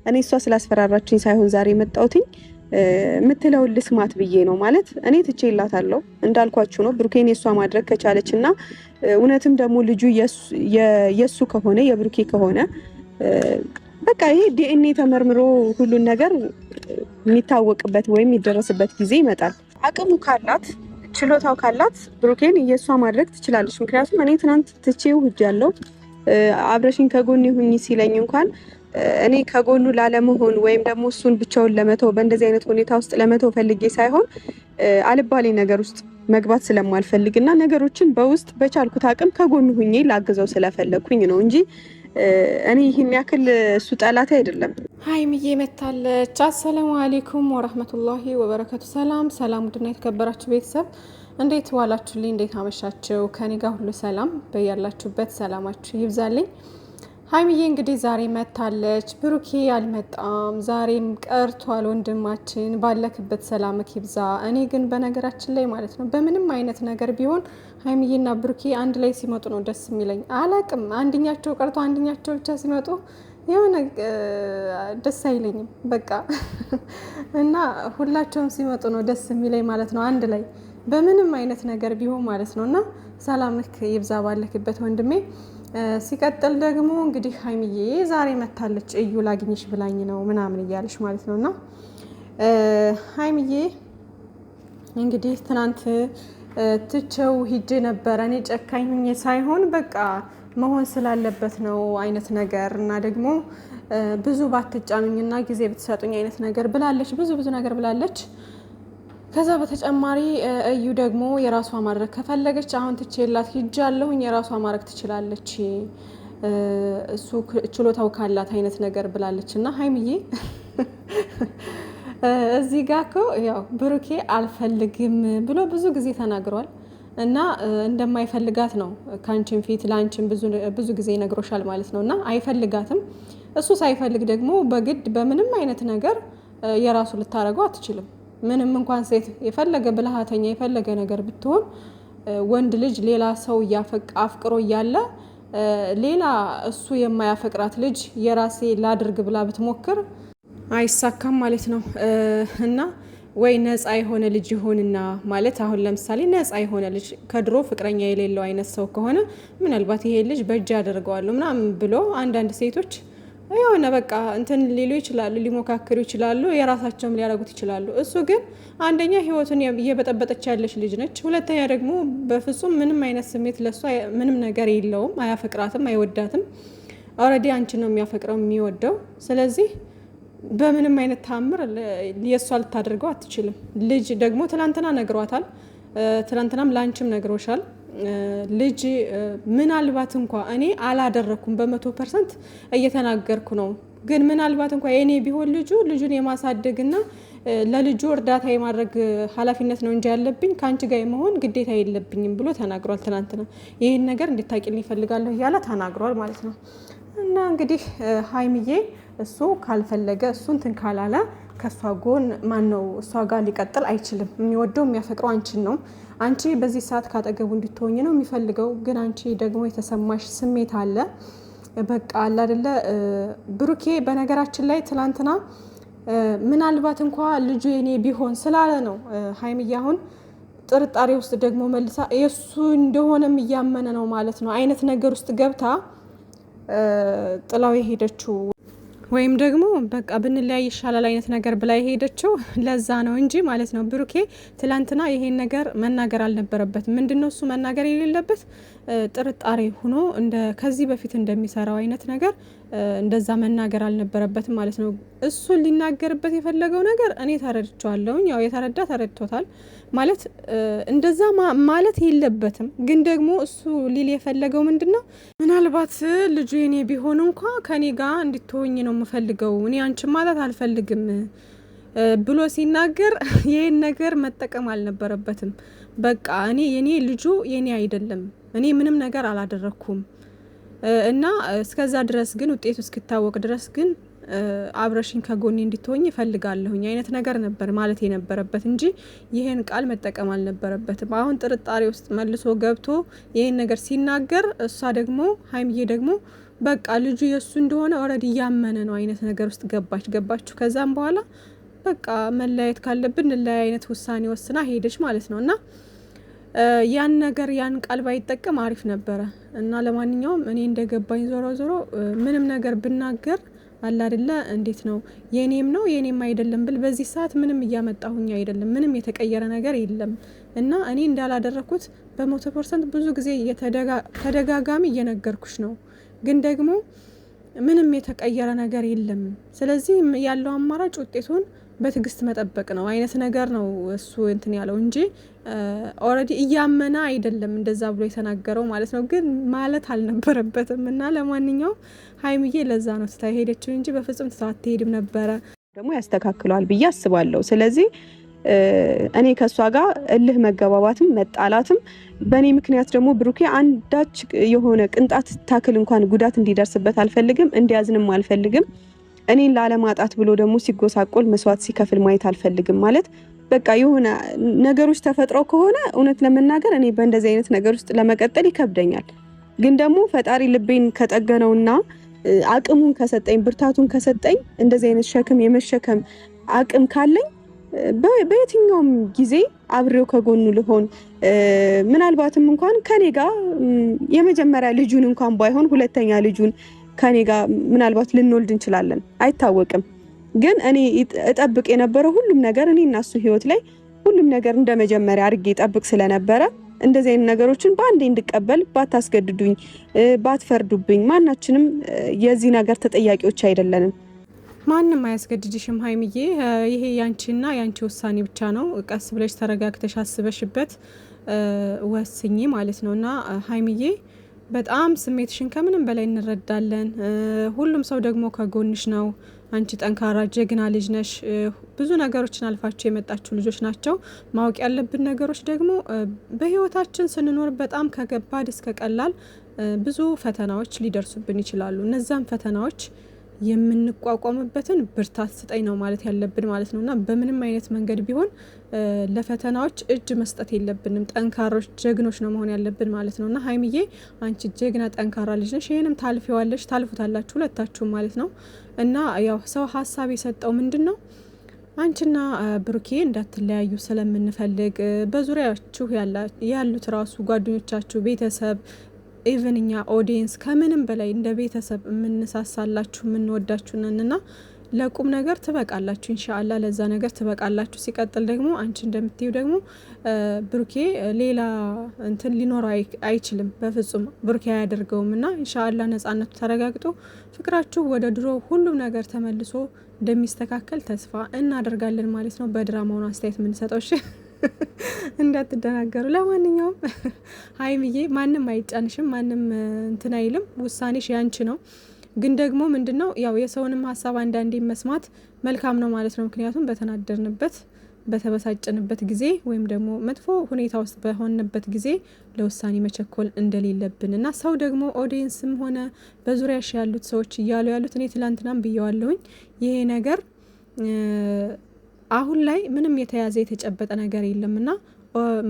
እኔ እሷ ስላስፈራራችኝ ሳይሆን ዛሬ መጣሁትኝ ምትለውን ልስማት ብዬ ነው። ማለት እኔ ትቼላታለሁ እንዳልኳችሁ ነው። ብሩኬን የሷ ማድረግ ከቻለች እና እውነትም ደግሞ ልጁ የሱ ከሆነ የብሩኬ ከሆነ በቃ ይሄ ዲኤንኤ ተመርምሮ ሁሉን ነገር የሚታወቅበት ወይም የሚደረስበት ጊዜ ይመጣል። አቅሙ ካላት ችሎታው ካላት ብሩኬን የሷ ማድረግ ትችላለች። ምክንያቱም እኔ ትናንት ትቼው ሄጃለሁ። አብረሽኝ ከጎን ይሁኝ ሲለኝ እንኳን እኔ ከጎኑ ላለመሆን ወይም ደግሞ እሱን ብቻውን ለመተው በእንደዚህ አይነት ሁኔታ ውስጥ ለመተው ፈልጌ ሳይሆን አልባሌ ነገር ውስጥ መግባት ስለማልፈልግና ነገሮችን በውስጥ በቻልኩት አቅም ከጎኑ ሁኜ ላግዘው ስለፈለኩኝ ነው እንጂ እኔ ይህን ያክል እሱ ጠላት አይደለም። ሀይሚዬ መታለች። አሰላሙ አሌይኩም ወረህመቱላሂ ወበረከቱ። ሰላም ውድና የተከበራችሁ ቤተሰብ እንዴት ዋላችሁልኝ? እንዴት አመሻችሁ? ከኔ ጋር ሁሉ ሰላም፣ በያላችሁበት ሰላማችሁ ይብዛልኝ። ሀይሚዬ እንግዲህ ዛሬ መታለች። ብሩኬ አልመጣም፣ ዛሬም ቀርቷል። ወንድማችን ባለክበት ሰላምክ ይብዛ። እኔ ግን በነገራችን ላይ ማለት ነው በምንም አይነት ነገር ቢሆን ሀይሚዬና ብሩኬ አንድ ላይ ሲመጡ ነው ደስ የሚለኝ። አላቅም አንድኛቸው ቀርቶ አንድኛቸው ብቻ ሲመጡ የሆነ ደስ አይለኝም በቃ እና ሁላቸውም ሲመጡ ነው ደስ የሚለኝ ማለት ነው፣ አንድ ላይ በምንም አይነት ነገር ቢሆን ማለት ነው። እና ሰላምክ ይብዛ ባለክበት ወንድሜ። ሲቀጥል ደግሞ እንግዲህ ሀይሚዬ ዛሬ መታለች። እዩ ላግኝሽ ብላኝ ነው ምናምን እያለች ማለት ነው። እና ሀይሚዬ እንግዲህ ትናንት ትቼው ሂጄ ነበረ እኔ ጨካኝ ሁኜ ሳይሆን በቃ መሆን ስላለበት ነው አይነት ነገር እና ደግሞ ብዙ ባትጫኑኝና ጊዜ ብትሰጡኝ አይነት ነገር ብላለች። ብዙ ነገር ብላለች። ከዛ በተጨማሪ እዩ ደግሞ የራሷ ማድረግ ከፈለገች አሁን ትቼላት ሂጃለሁኝ የራሷ ማድረግ ትችላለች እሱ ችሎታው ካላት አይነት ነገር ብላለች። እና ሀይሚዬ እዚህ ጋር እኮ ያው ብሩኬ አልፈልግም ብሎ ብዙ ጊዜ ተናግሯል እና እንደማይፈልጋት ነው ካንቺን ፊት ላንቺን ብዙ ጊዜ ነግሮሻል ማለት ነው። እና አይፈልጋትም። እሱ ሳይፈልግ ደግሞ በግድ በምንም አይነት ነገር የራሱ ልታረገው አትችልም። ምንም እንኳን ሴት የፈለገ ብልሃተኛ የፈለገ ነገር ብትሆን ወንድ ልጅ ሌላ ሰው አፍቅሮ እያለ ሌላ እሱ የማያፈቅራት ልጅ የራሴ ላድርግ ብላ ብትሞክር አይሳካም ማለት ነው። እና ወይ ነፃ የሆነ ልጅ ይሆንና ማለት አሁን ለምሳሌ ነፃ የሆነ ልጅ ከድሮ ፍቅረኛ የሌለው አይነት ሰው ከሆነ ምናልባት ይሄ ልጅ በእጅ ያደርገዋለሁ ምናምን ብሎ አንዳንድ ሴቶች የሆነ በቃ እንትን ሊሉ ይችላሉ፣ ሊሞካክሩ ይችላሉ፣ የራሳቸውም ሊያደርጉት ይችላሉ። እሱ ግን አንደኛ ህይወቱን እየበጠበጠች ያለች ልጅ ነች። ሁለተኛ ደግሞ በፍጹም ምንም አይነት ስሜት ለሷ ምንም ነገር የለውም። አያፈቅራትም፣ አይወዳትም። ኦልሬዲ አንቺን ነው የሚያፈቅረው የሚወደው። ስለዚህ በምንም አይነት ታምር የእሷ ልታደርገው አትችልም። ልጅ ደግሞ ትላንትና ነግሯታል። ትላንትናም ላንቺም ነግሮሻል። ልጅ ምናልባት እንኳ እኔ አላደረኩም በ100% እየተናገርኩ ነው፣ ግን ምናልባት እንኳ የኔ ቢሆን ልጁን የማሳደግና ለልጁ እርዳታ የማድረግ ኃላፊነት ነው እንጂ ያለብኝ ከአንቺ ጋር የመሆን ግዴታ የለብኝም ብሎ ተናግሯል። ትናንትና ይህን ነገር እንድታቂልኝ ይፈልጋለሁ እያለ ተናግሯል ማለት ነው። እና እንግዲህ ሀይሚዬ እሱ ካልፈለገ እሱ እንትን ካላለ ከእሷ ጎን ማን ነው እሷ ጋር ሊቀጥል አይችልም። የሚወደው የሚያፈቅረው አንቺን ነው። አንቺ በዚህ ሰዓት ካጠገቡ እንድትሆኝ ነው የሚፈልገው። ግን አንቺ ደግሞ የተሰማሽ ስሜት አለ በቃ አለ አይደለ። ብሩኬ በነገራችን ላይ ትላንትና ምናልባት እንኳ ልጁ የኔ ቢሆን ስላለ ነው ሀይሚዬ አሁን ጥርጣሬ ውስጥ ደግሞ መልሳ የእሱ እንደሆነም እያመነ ነው ማለት ነው አይነት ነገር ውስጥ ገብታ ጥላው የሄደችው ወይም ደግሞ በቃ ብንለያይ ይሻላል አይነት ነገር ብላ የሄደችው ለዛ ነው እንጂ ማለት ነው። ብሩኬ ትላንትና ይሄን ነገር መናገር አልነበረበትም። ምንድነው እሱ መናገር የሌለበት ጥርጣሬ ሆኖ እንደ ከዚህ በፊት እንደሚሰራው አይነት ነገር እንደዛ መናገር አልነበረበትም ማለት ነው። እሱ ሊናገርበት የፈለገው ነገር እኔ ተረድቻለሁ። ያው የተረዳ ተረድቶታል ማለት እንደዛ ማለት የለበትም። ግን ደግሞ እሱ ሊል የፈለገው ምንድነው ምናልባት ልጁ የኔ ቢሆን እንኳ ከኔ ጋር እንድትሆኝ ነው የምፈልገው፣ እኔ አንቺን ማለት አልፈልግም ብሎ ሲናገር ይሄን ነገር መጠቀም አልነበረበትም። በቃ የኔ ልጁ የኔ አይደለም፣ እኔ ምንም ነገር አላደረኩም እና እስከዛ ድረስ ግን ውጤቱ እስኪታወቅ ድረስ ግን አብረሽኝ ከጎኔ እንድትሆኝ እፈልጋለሁኝ አይነት ነገር ነበር ማለት የነበረበት እንጂ ይሄን ቃል መጠቀም አልነበረበትም። አሁን ጥርጣሬ ውስጥ መልሶ ገብቶ ይሄን ነገር ሲናገር እሷ ደግሞ ሀይሚዬ ደግሞ በቃ ልጁ የሱ እንደሆነ ኦልሬዲ እያመነ ነው አይነት ነገር ውስጥ ገባችሁ። ከዛም በኋላ በቃ መለያየት ካለብን እንለያይ አይነት ውሳኔ ወስና ሄደች ማለት ነው። እና ያን ነገር ያን ቃል ባይጠቀም አሪፍ ነበረ። እና ለማንኛውም እኔ እንደገባኝ ዞሮ ምንም ነገር ብናገር አላ አይደለ እንዴት ነው የኔም አይደለም ብል በዚህ ሰዓት ምንም እያመጣሁኝ አይደለም፣ ምንም የተቀየረ ነገር የለም። እና እኔ እንዳላደረኩት በ100% ብዙ ጊዜ ተደጋጋሚ እየነገርኩሽ ነው፣ ግን ደግሞ ምንም የተቀየረ ነገር የለም። ስለዚህ ያለው አማራጭ ውጤቱን በትግስት መጠበቅ ነው አይነት ነገር ነው እሱ እንትን ያለው እንጂ ኦልሬዲ እያመና አይደለም እንደዛ ብሎ የተናገረው ማለት ነው። ግን ማለት አልነበረበትም። እና ለማንኛውም ሀይሚዬ ለዛ ነው ትታ ሄደችው እንጂ በፍጹም ትታ አትሄድም ነበረ። ደግሞ ያስተካክለዋል ብዬ አስባለሁ። ስለዚህ እኔ ከሷ ጋር እልህ መገባባትም መጣላትም በእኔ ምክንያት ደግሞ ብሩኬ አንዳች የሆነ ቅንጣት ታክል እንኳን ጉዳት እንዲደርስበት አልፈልግም፣ እንዲያዝንም አልፈልግም። እኔን ላለማጣት ብሎ ደግሞ ሲጎሳቆል መስዋዕት ሲከፍል ማየት አልፈልግም። ማለት በቃ የሆነ ነገሮች ተፈጥረው ከሆነ እውነት ለመናገር እኔ በእንደዚህ አይነት ነገር ውስጥ ለመቀጠል ይከብደኛል። ግን ደግሞ ፈጣሪ ልቤን ከጠገነውና አቅሙን ከሰጠኝ ብርታቱን ከሰጠኝ እንደዚህ አይነት ሸክም የመሸከም አቅም ካለኝ በየትኛውም ጊዜ አብሬው ከጎኑ ልሆን፣ ምናልባትም እንኳን ከኔ ጋር የመጀመሪያ ልጁን እንኳን ባይሆን ሁለተኛ ልጁን ከኔ ጋር ምናልባት ልንወልድ እንችላለን፣ አይታወቅም። ግን እኔ እጠብቅ የነበረው ሁሉም ነገር እኔ እና እሱ ህይወት ላይ ሁሉም ነገር እንደ መጀመሪያ አድርጌ እጠብቅ ስለነበረ እንደዚህ አይነት ነገሮችን በአንዴ እንድቀበል ባታስገድዱኝ፣ ባትፈርዱብኝ፣ ማናችንም የዚህ ነገር ተጠያቂዎች አይደለንም። ማንም አያስገድድሽም ሀይሚዬ። ይሄ ያንቺና ያንቺ ውሳኔ ብቻ ነው። ቀስ ብለሽ ተረጋግተሽ አስበሽበት ወስኚ ማለት ነው። እና ሀይሚዬ በጣም ስሜትሽን ከምንም በላይ እንረዳለን። ሁሉም ሰው ደግሞ ከጎንሽ ነው። አንቺ ጠንካራ ጀግና ልጅ ነሽ። ብዙ ነገሮችን አልፋችሁ የመጣችሁ ልጆች ናቸው። ማወቅ ያለብን ነገሮች ደግሞ በህይወታችን ስንኖር በጣም ከከባድ እስከ ቀላል ብዙ ፈተናዎች ሊደርሱብን ይችላሉ። እነዛን ፈተናዎች የምንቋቋምበትን ብርታት ስጠኝ ነው ማለት ያለብን ማለት ነው። እና በምንም አይነት መንገድ ቢሆን ለፈተናዎች እጅ መስጠት የለብንም። ጠንካሮች ጀግኖች ነው መሆን ያለብን ማለት ነው። እና ሀይሚዬ አንቺ ጀግና ጠንካራ ልጅ ነሽ። ይህንም ታልፊዋለሽ፣ ታልፉታላችሁ ሁለታችሁም ማለት ነው። እና ያው ሰው ሀሳብ የሰጠው ምንድን ነው አንቺና ብሩኬ እንዳትለያዩ ስለምንፈልግ በዙሪያችሁ ያሉት ራሱ ጓደኞቻችሁ፣ ቤተሰብ ኢቨን እኛ ኦዲየንስ ከምንም በላይ እንደ ቤተሰብ የምንሳሳላችሁ የምንወዳችሁ ነንና ለቁም ነገር ትበቃላችሁ። ኢንሻአላህ ለዛ ነገር ትበቃላችሁ። ሲቀጥል ደግሞ አንቺ እንደምትዩ ደግሞ ብሩኬ ሌላ እንትን ሊኖር አይችልም፣ በፍጹም ብሩኬ አያደርገውም። እና ኢንሻአላህ ነጻነቱ ተረጋግጦ ፍቅራችሁ ወደ ድሮ ሁሉም ነገር ተመልሶ እንደሚስተካከል ተስፋ እናደርጋለን ማለት ነው። በድራማውን አስተያየት የምንሰጠው እሺ እንዳትደናገሩ። ለማንኛውም ሀይሚዬ ማንም አይጫንሽም፣ ማንም እንትን አይልም። ውሳኔሽ ያንቺ ነው። ግን ደግሞ ምንድነው ያው የሰውንም ሀሳብ አንዳንዴ መስማት መልካም ነው ማለት ነው። ምክንያቱም በተናደርንበት በተበሳጨንበት ጊዜ ወይም ደግሞ መጥፎ ሁኔታ ውስጥ በሆንበት ጊዜ ለውሳኔ መቸኮል እንደሌለብን እና ሰው ደግሞ ኦዲየንስም ሆነ በዙሪያሽ ያሉት ሰዎች እያሉ ያሉት እኔ ትላንትናም ብየዋለሁኝ ይሄ ነገር አሁን ላይ ምንም የተያዘ የተጨበጠ ነገር የለምና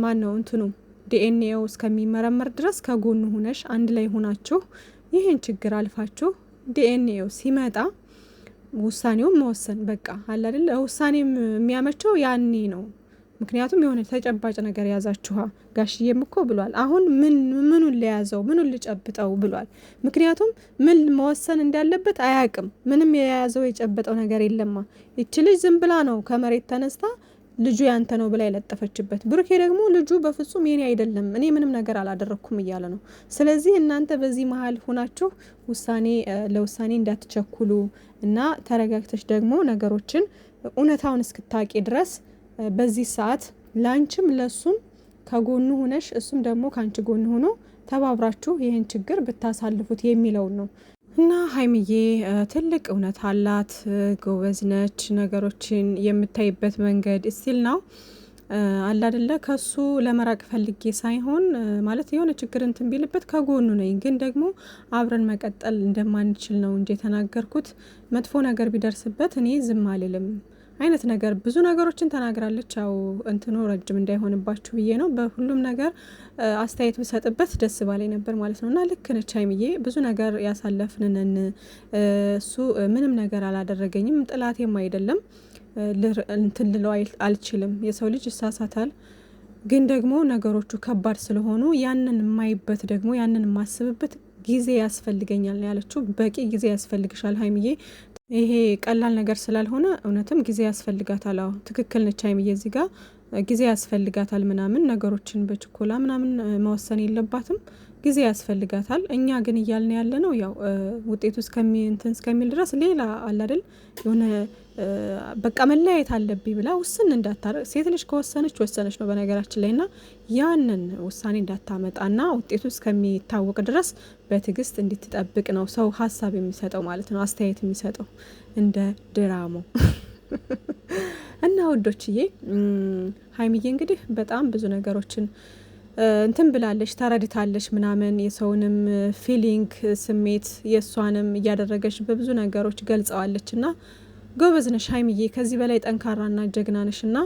ማን ነው እንትኑ ዲኤንኤው እስከሚመረመር ድረስ ከጎኑ ሆነሽ አንድ ላይ ሆናችሁ ይህን ችግር አልፋችሁ ዲኤንኤው ሲመጣ ውሳኔውን መወሰን በቃ አለ አይደል? ውሳኔም የሚያመቸው ያኔ ነው። ምክንያቱም የሆነ ተጨባጭ ነገር ያዛችኋ። ጋሽዬም እኮ ብሏል አሁን ምኑን ለያዘው ምኑን ልጨብጠው ብሏል። ምክንያቱም ምን መወሰን እንዳለበት አያቅም። ምንም የያዘው የጨበጠው ነገር የለማ። ይች ልጅ ዝም ብላ ነው ከመሬት ተነስታ ልጁ ያንተ ነው ብላ የለጠፈችበት። ብሩኬ ደግሞ ልጁ በፍጹም የኔ አይደለም እኔ ምንም ነገር አላደረኩም እያለ ነው። ስለዚህ እናንተ በዚህ መሀል ሆናችሁ ለውሳኔ እንዳትቸኩሉ እና ተረጋግተሽ ደግሞ ነገሮችን እውነታውን እስክታቂ ድረስ በዚህ ሰዓት ላንቺም ለሱም ከጎኑ ሆነሽ እሱም ደግሞ ካንቺ ጎን ሆኖ ተባብራችሁ ይህን ችግር ብታሳልፉት የሚለውን ነው። እና ሀይሚዬ ትልቅ እውነት አላት፣ ጎበዝ ነች። ነገሮችን የምታይበት መንገድ እስቲል ነው አለ አይደለ? ከሱ ለመራቅ ፈልጌ ሳይሆን ማለት የሆነ ችግር እንትን ቢልበት ከጎኑ ነኝ፣ ግን ደግሞ አብረን መቀጠል እንደማንችል ነው እንጂ የተናገርኩት። መጥፎ ነገር ቢደርስበት እኔ ዝም አልልም። አይነት ነገር ብዙ ነገሮችን ተናግራለች። ያው እንትኑ ረጅም እንዳይሆንባችሁ ብዬ ነው። በሁሉም ነገር አስተያየት ብሰጥበት ደስ ባላይ ነበር ማለት ነው። እና ልክ ነች ሀይሚዬ፣ ብዙ ነገር ያሳለፍንን እሱ ምንም ነገር አላደረገኝም፣ ጥላቴም አይደለም፣ እንትን ልለው አልችልም። የሰው ልጅ ይሳሳታል። ግን ደግሞ ነገሮቹ ከባድ ስለሆኑ ያንን የማይበት ደግሞ ያንን የማስብበት ጊዜ ያስፈልገኛል ነው ያለችው። በቂ ጊዜ ያስፈልግሻል ሀይሚዬ፣ ይሄ ቀላል ነገር ስላልሆነ እውነትም ጊዜ ያስፈልጋታል። አዎ ትክክል ነች ሀይሚዬ፣ እዚህ ጋር ጊዜ ያስፈልጋታል ምናምን፣ ነገሮችን በችኮላ ምናምን መወሰን የለባትም፣ ጊዜ ያስፈልጋታል። እኛ ግን እያልን ያለ ነው ያው ውጤቱ እስከሚል ድረስ ሌላ አለ አይደል የሆነ በቃ መለያየት አለብኝ ብላ ውስን እንዳታረግ። ሴት ልጅ ከወሰነች ወሰነች ነው በነገራችን ላይ። ና ያንን ውሳኔ እንዳታመጣና ውጤቱ እስከሚታወቅ ድረስ በትዕግስት እንድትጠብቅ ነው ሰው ሀሳብ የሚሰጠው ማለት ነው፣ አስተያየት የሚሰጠው እንደ ድራማው እና ውዶችዬ፣ ሀይሚዬ እንግዲህ በጣም ብዙ ነገሮችን እንትን ብላለች፣ ተረድታለች ምናምን፣ የሰውንም ፊሊንግ ስሜት የእሷንም እያደረገች በብዙ ነገሮች ገልጸዋለች። ና ጎበዝ ነሽ ሀይሚዬ፣ ከዚህ በላይ ጠንካራና ጀግና ነሽ እና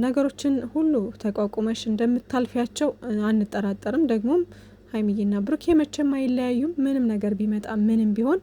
ነገሮችን ሁሉ ተቋቁመሽ እንደምታልፊያቸው አንጠራጠርም። ደግሞም ሀይሚዬና ብሩኬ መቼም አይለያዩም። ምንም ነገር ቢመጣ ምንም ቢሆን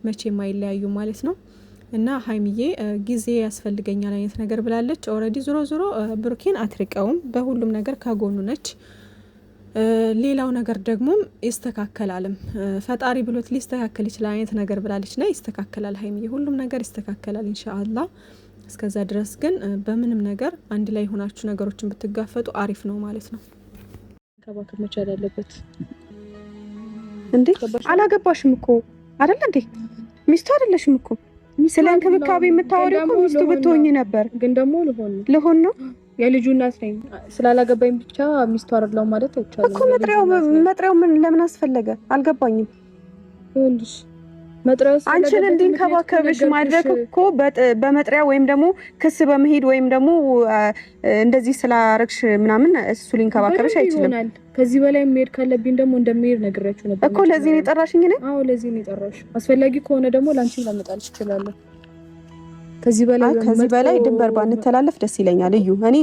መቼም አይለያዩም ማለት ነው። እና ሀይሚዬ ጊዜ ያስፈልገኛል አይነት ነገር ብላለች። ኦልሬዲ ዞሮ ዞሮ ብሩኬን አትርቀውም፣ በሁሉም ነገር ከጎኑ ነች። ሌላው ነገር ደግሞ ይስተካከላልም፣ ፈጣሪ ብሎት ሊስተካከል ይችላል አይነት ነገር ብላለች። ና ይስተካከላል ሀይሚዬ፣ ሁሉም ነገር ይስተካከላል ኢንሻአላህ። እስከዛ ድረስ ግን በምንም ነገር አንድ ላይ ሆናችሁ ነገሮችን ብትጋፈጡ አሪፍ ነው ማለት ነው። ከባከብ መቻል ያለበት እንዴ፣ አላገባሽም እኮ አይደል እንዴ? ሚስቱ አይደለሽም እኮ። ስለ እንክብካቤ የምታወሪው እኮ ሚስቱ ብትሆኚ ነበር። ግን ደግሞ ልሆን ነው የልጁ እናት ነኝ ስላላገባኝ ብቻ ሚስቱ አይደለም ማለት አይቻልም እኮ። መጥሪያው ምን ለምን አስፈለገ አልገባኝም። ይኸውልሽ መጥሪያው አንቺን እንዲንከባከብሽ ማድረግ እኮ በመጥሪያ ወይም ደግሞ ክስ በመሄድ ወይም ደግሞ እንደዚህ ስላረግሽ ምናምን እሱ ሊንከባከብሽ አይችልም። ከዚህ በላይ መሄድ ካለብኝ ደግሞ እንደምሄድ ነግራችሁ ነበር እኮ። ለዚህ ነው የጠራሽኝ ነኝ? አዎ ለዚህ ነው የጠራሽ። አስፈላጊ ከሆነ ደግሞ ላንቺም ላመጣልሽ እችላለሁ። ከዚህ በላይ ድንበር ባንተላለፍ ደስ ይለኛል። እዩ እኔ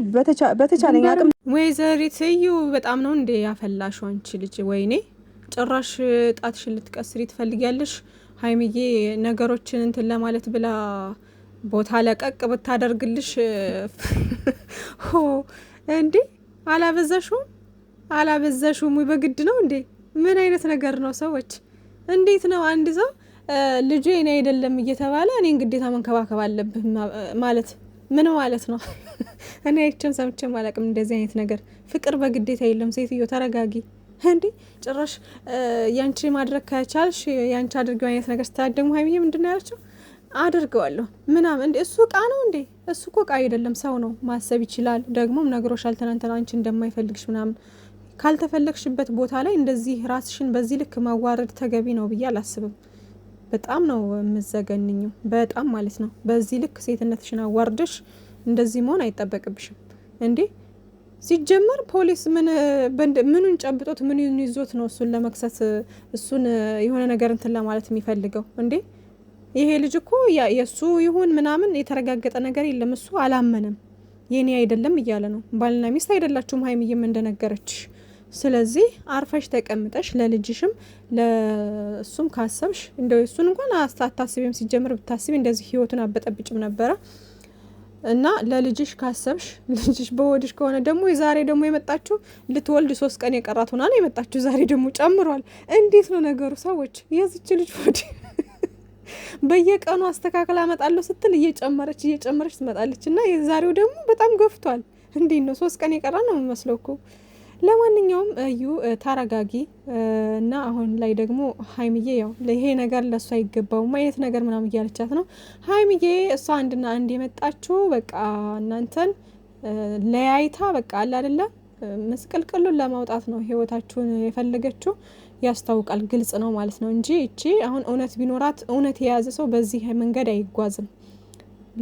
በተቻለኝ አቅም። ወይዘሪት እዩ በጣም ነው እንዴ ያፈላሹ አንቺ ልጅ። ወይኔ ጭራሽ ጣትሽን ልትቀስሪ ትፈልጊያለሽ ሀይሚዬ። ነገሮችን እንትን ለማለት ብላ ቦታ ለቀቅ ብታደርግልሽ ሆ እንዴ! አላበዛሽውም ወይ? በግድ ነው እንዴ? ምን አይነት ነገር ነው? ሰዎች እንዴት ነው አንድ ሰው ልጁ እኔ አይደለም እየተባለ እኔን ግዴታ መንከባከብ አለብህ ማለት ምን ማለት ነው? እኔ አይቼም ሰምቼም አላውቅም እንደዚህ አይነት ነገር። ፍቅር በግዴታ የለም። ሴትዮ ተረጋጊ እንዴ! ጭራሽ ያንቺ ማድረግ ከቻልሽ ያንቺ አድርገው አይነት ነገር ስታደሙ ሀይሚዬ ምንድን ነው ያለችው? አድርገዋለሁ ምናምን እንዴ! እሱ እቃ ነው እንዴ? እሱ እኮ እቃ አይደለም፣ ሰው ነው፣ ማሰብ ይችላል። ደግሞም ነግሮሻል ትናንትና አንቺ እንደማይፈልግሽ ምናምን። ካልተፈለግሽበት ቦታ ላይ እንደዚህ ራስሽን በዚህ ልክ ማዋረድ ተገቢ ነው ብዬ አላስብም። በጣም ነው የምዘገንኝው፣ በጣም ማለት ነው። በዚህ ልክ ሴትነትሽን አዋርደሽ እንደዚህ መሆን አይጠበቅብሽም እንዴ! ሲጀመር ፖሊስ ምኑን ጨብጦት ምኑን ይዞት ነው እሱን ለመክሰስ እሱን የሆነ ነገር እንትን ለማለት የሚፈልገው እንዴ? ይሄ ልጅ እኮ የእሱ ይሁን ምናምን የተረጋገጠ ነገር የለም። እሱ አላመነም፣ የኔ አይደለም እያለ ነው። ባልና ሚስት አይደላችሁም ሀይሚዬም እንደነገረችሽ። ስለዚህ አርፈሽ ተቀምጠሽ ለልጅሽም ለእሱም ካሰብሽ እንደው እሱን እንኳን አታስቢም። ሲጀምር ብታስቢ እንደዚህ ህይወቱን አበጠብጭም ነበረ። እና ለልጅሽ ካሰብሽ ልጅሽ በወድሽ ከሆነ ደግሞ ዛሬ ደግሞ የመጣችሁ ልትወልድ 3 ቀን የቀራት ሆና ነው የመጣችሁ። ዛሬ ደግሞ ጨምሯል። እንዴት ነው ነገሩ? ሰዎች የዚች ልጅ ወዲ በየቀኑ አስተካክላ አመጣለሁ ስትል እየጨመረች ትመጣለች። እና የዛሬው ደግሞ በጣም ገፍቷል። እንዴት ነው 3 ቀን የቀራ ነው የሚመስለው እኮ። ለማንኛውም እዩ ታረጋጊ። እና አሁን ላይ ደግሞ ሀይሚዬ ያው ይሄ ነገር ለእሷ አይገባውም አይነት ነገር ምናምን እያለቻት ነው ሀይሚዬ። እሷ አንድና አንድ የመጣችው በቃ እናንተን ለያይታ በቃ አለ አይደለ መስቀልቅሉን ለማውጣት ነው ህይወታችሁን የፈለገችው። ያስታውቃል፣ ግልጽ ነው ማለት ነው እንጂ እቺ አሁን እውነት ቢኖራት እውነት የያዘ ሰው በዚህ መንገድ አይጓዝም፣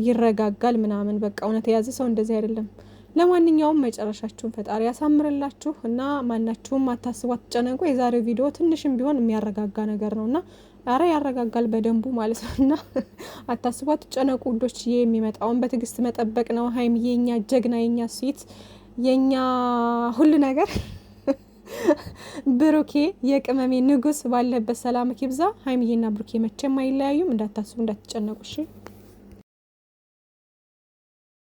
ይረጋጋል ምናምን። በቃ እውነት የያዘ ሰው እንደዚህ አይደለም። ለማንኛውም መጨረሻችሁን ፈጣሪ ያሳምርላችሁ እና ማናችሁም አታስቡ፣ አትጨነቁ። የዛሬው ቪዲዮ ትንሽም ቢሆን የሚያረጋጋ ነገር ነውና አረ ያረጋጋል በደንቡ ማለት ነው። እና አታስቡ፣ አትጨነቁ ውዶች። የሚመጣውን በትዕግስት መጠበቅ ነው። ሀይሚዬ የኛ ጀግና፣ የኛ ሴት፣ የኛ ሁሉ ነገር ብሩኬ የቅመሜ ንጉስ ባለበት ሰላም ይብዛ። ሀይሚዬና ብሩኬ መቼም አይለያዩም። እንዳታስቡ፣ እንዳትጨነቁ እሺ።